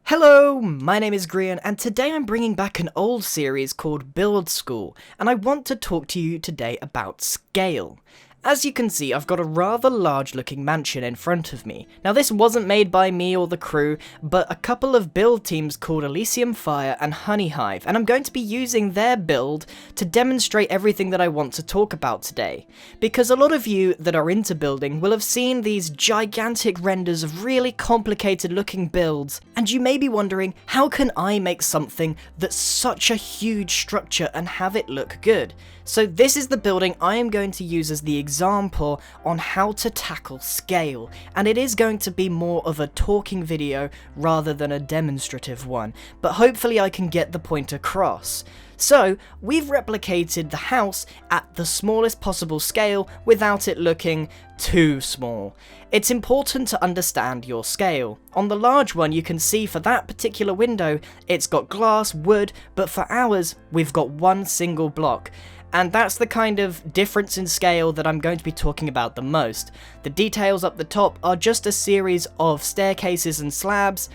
Hello, my name is Grian, and today I'm bringing back an old series called Build School, and I want to talk to you today about scale. As you can see, I've got a rather large looking mansion in front of me. Now this wasn't made by me or the crew, but a couple of build teams called Elysium Fire and Honey Hive, and I'm going to be using their build to demonstrate everything that I want to talk about today. Because a lot of you that are into building will have seen these gigantic renders of really complicated looking builds, and you may be wondering, how can I make something that's such a huge structure and have it look good? So this is the building I am going to use as the example on how to tackle scale, and it is going to be more of a talking video rather than a demonstrative one, but hopefully I can get the point across. So, we've replicated the house at the smallest possible scale without it looking too small. It's important to understand your scale. On the large one you can see for that particular window it's got glass, wood, but for ours we've got one single block. And that's the kind of difference in scale that I'm going to be talking about the most. The details up the top are just a series of staircases and slabs.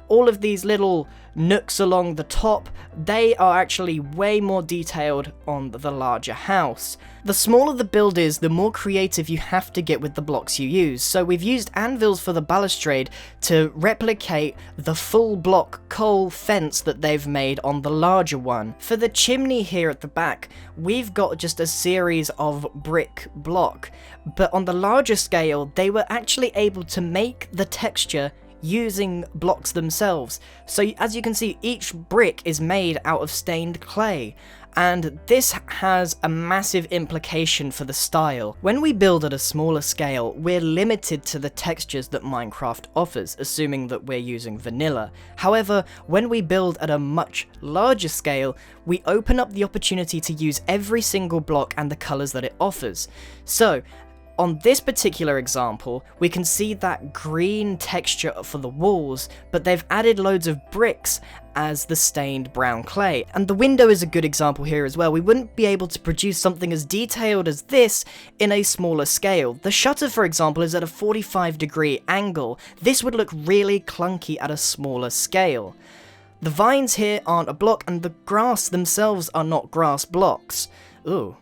All of these little nooks along the top, they are actually way more detailed on the larger house. The smaller the build is, the more creative you have to get with the blocks you use. So we've used anvils for the balustrade to replicate the full block coal fence that they've made on the larger one. For the chimney here at the back, we've got just a series of brick block, but on the larger scale, they were actually able to make the texture using blocks themselves. So as you can see, each brick is made out of stained clay, and this has a massive implication for the style. When we build at a smaller scale, we're limited to the textures that Minecraft offers, assuming that we're using vanilla. However, when we build at a much larger scale, we open up the opportunity to use every single block and the colours that it offers. So, on this particular example, we can see that green texture for the walls, but they've added loads of bricks as the stained brown clay. And the window is a good example here as well. We wouldn't be able to produce something as detailed as this in a smaller scale. The shutter, for example, is at a 45-degree angle. This would look really clunky at a smaller scale. The vines here aren't a block, and the grass themselves are not grass blocks. Ooh.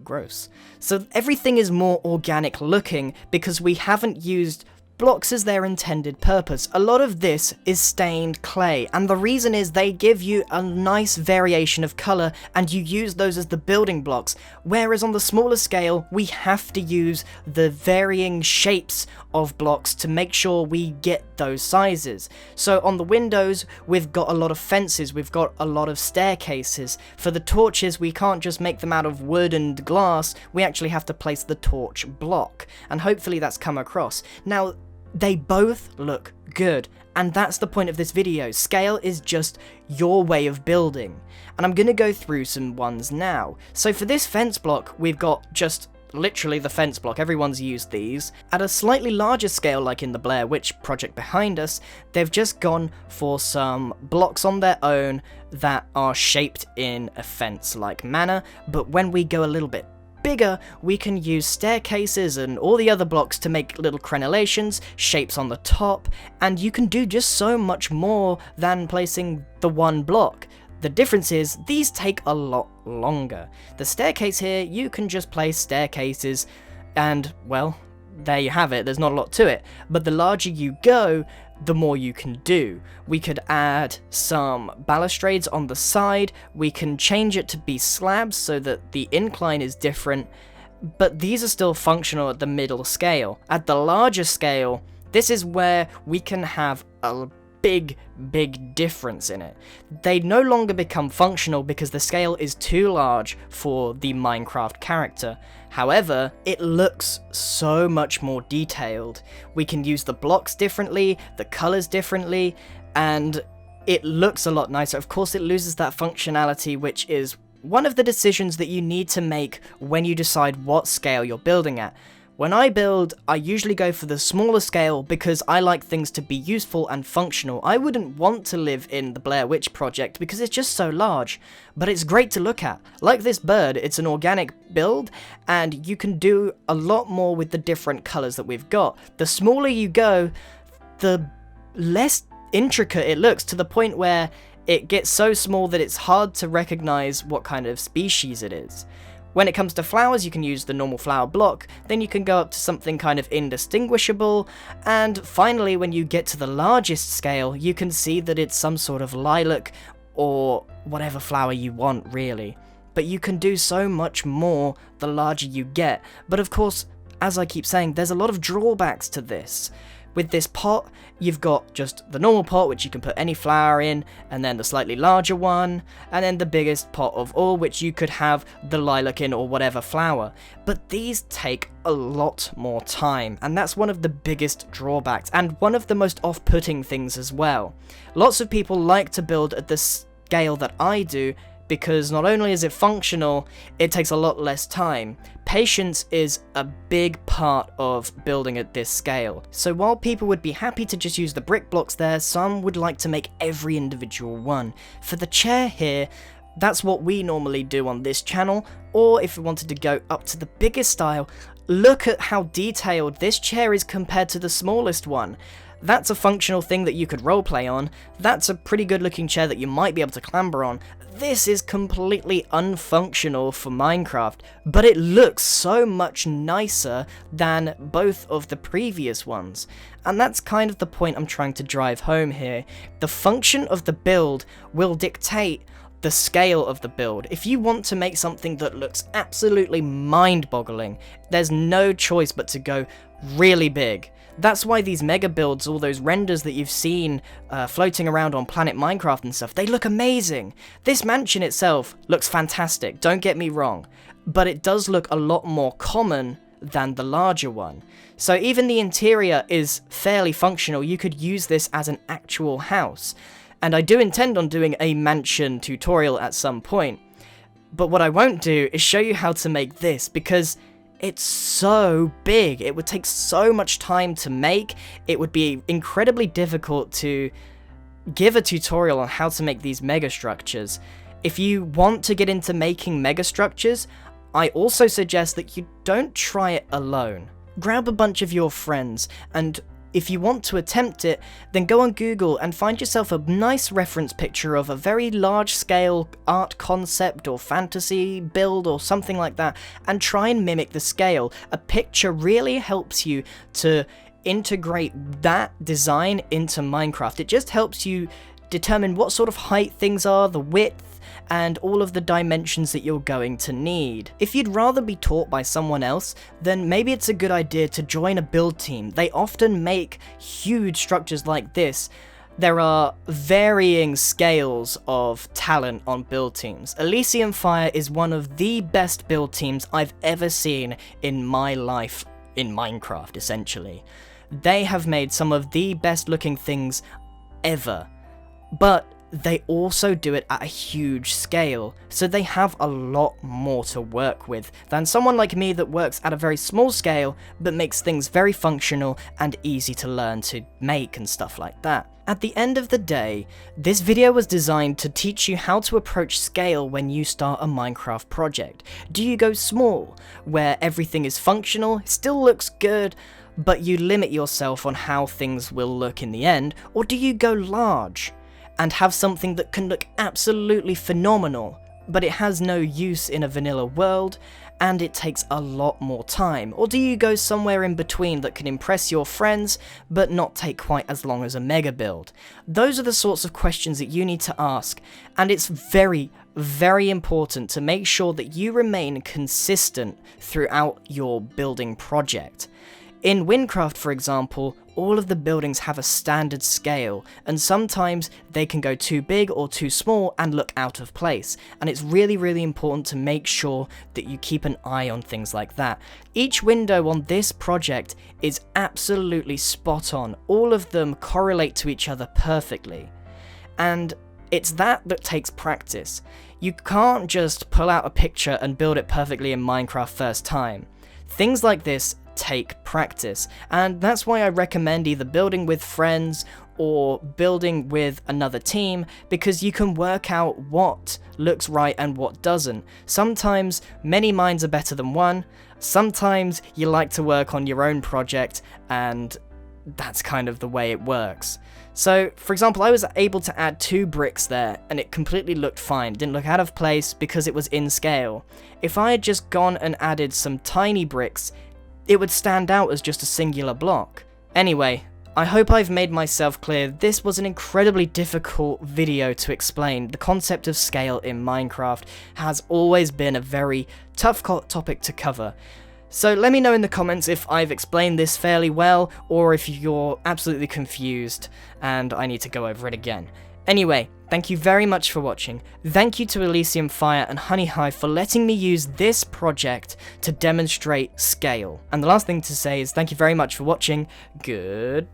Gross. So everything is more organic looking because we haven't used blocks as their intended purpose. A lot of this is stained clay, and the reason is they give you a nice variation of colour and you use those as the building blocks, whereas on the smaller scale we have to use the varying shapes of blocks to make sure we get those sizes. So on the windows we've got a lot of fences, we've got a lot of staircases. For the torches we can't just make them out of wood and glass, we actually have to place the torch block, and hopefully that's come across. Now they both look good, and that's the point of this video. Scale is just your way of building, and I'm going to go through some ones now. So for this fence block, we've got just literally the fence block. Everyone's used these. At a slightly larger scale, like in the Blair Witch project behind us, they've just gone for some blocks on their own that are shaped in a fence-like manner, but when we go a little bit bigger, we can use staircases and all the other blocks to make little crenellations, shapes on the top, and you can do just so much more than placing the one block. The difference is, these take a lot longer. The staircase here, you can just place staircases, and, well, there you have it, there's not a lot to it. But the larger you go, the more you can do. We could add some balustrades on the side, we can change it to be slabs so that the incline is different, but these are still functional at the middle scale. At the larger scale, this is where we can have a big difference in it. They no longer become functional because the scale is too large for the Minecraft character. However, it looks so much more detailed. We can use the blocks differently, the colors differently, and it looks a lot nicer. Of course, it loses that functionality, which is one of the decisions that you need to make when you decide what scale you're building at. When I build, I usually go for the smaller scale because I like things to be useful and functional. I wouldn't want to live in the Blair Witch project because it's just so large, but it's great to look at. Like this bird, it's an organic build, and you can do a lot more with the different colours that we've got. The smaller you go, the less intricate it looks, to the point where it gets so small that it's hard to recognize what kind of species it is. When it comes to flowers, you can use the normal flower block, then you can go up to something kind of indistinguishable, and finally when you get to the largest scale, you can see that it's some sort of lilac or whatever flower you want, really. But you can do so much more the larger you get. But of course, as I keep saying, there's a lot of drawbacks to this. With this pot, you've got just the normal pot, which you can put any flower in, and then the slightly larger one, and then the biggest pot of all, which you could have the lilac in or whatever flower. But these take a lot more time, and that's one of the biggest drawbacks, and one of the most off-putting things as well. Lots of people like to build at the scale that I do, because not only is it functional, it takes a lot less time. Patience is a big part of building at this scale. So while people would be happy to just use the brick blocks there, some would like to make every individual one. For the chair here, that's what we normally do on this channel, or if we wanted to go up to the biggest style, look at how detailed this chair is compared to the smallest one. That's a functional thing that you could roleplay on. That's a pretty good looking chair that you might be able to clamber on. This is completely unfunctional for Minecraft, but it looks so much nicer than both of the previous ones. And that's kind of the point I'm trying to drive home here. The function of the build will dictate the scale of the build. If you want to make something that looks absolutely mind-boggling, there's no choice but to go really big. That's why these mega builds, all those renders that you've seen floating around on Planet Minecraft and stuff, they look amazing. This mansion itself looks fantastic, don't get me wrong, but it does look a lot more common than the larger one. So even the interior is fairly functional. You could use this as an actual house. And I do intend on doing a mansion tutorial at some point. But what I won't do is show you how to make this, because it's so big. It would take so much time to make. It would be incredibly difficult to give a tutorial on how to make these mega structures. If you want to get into making mega structures, I also suggest that you don't try it alone. Grab a bunch of your friends, and if you want to attempt it, then go on Google and find yourself a nice reference picture of a very large-scale art concept or fantasy build or something like that, and try and mimic the scale. A picture really helps you to integrate that design into Minecraft. It just helps you determine what sort of height things are, the width, and all of the dimensions that you're going to need. If you'd rather be taught by someone else, then maybe it's a good idea to join a build team. They often make huge structures like this. There are varying scales of talent on build teams. Elysium Fire is one of the best build teams I've ever seen in my life in Minecraft, essentially. They have made some of the best looking things ever, but they also do it at a huge scale, so they have a lot more to work with than someone like me that works at a very small scale but makes things very functional and easy to learn to make and stuff like that. At the end of the day, this video was designed to teach you how to approach scale when you start a Minecraft project. Do you go small, where everything is functional, still looks good, but you limit yourself on how things will look in the end, or do you go large and have something that can look absolutely phenomenal, but it has no use in a vanilla world, and it takes a lot more time? Or do you go somewhere in between that can impress your friends, but not take quite as long as a mega build? Those are the sorts of questions that you need to ask, and it's very, very important to make sure that you remain consistent throughout your building project. In Minecraft, for example, all of the buildings have a standard scale, and sometimes they can go too big or too small and look out of place, and it's really, really important to make sure that you keep an eye on things like that. Each window on this project is absolutely spot on. All of them correlate to each other perfectly, and it's that takes practice. You can't just pull out a picture and build it perfectly in Minecraft first time. Things like this take practice, and that's why I recommend either building with friends or building with another team, because you can work out what looks right and what doesn't. Sometimes many minds are better than one, sometimes you like to work on your own project and that's kind of the way it works. So, for example, I was able to add 2 bricks there, and it completely looked fine. It didn't look out of place because it was in scale. If I had just gone and added some tiny bricks, it would stand out as just a singular block. Anyway, I hope I've made myself clear. This was an incredibly difficult video to explain. The concept of scale in Minecraft has always been a very tough topic to cover. So let me know in the comments if I've explained this fairly well, or if you're absolutely confused and I need to go over it again. Anyway, thank you very much for watching. Thank you to Elysium Fire and Honey Hive for letting me use this project to demonstrate scale. And the last thing to say is thank you very much for watching. Good.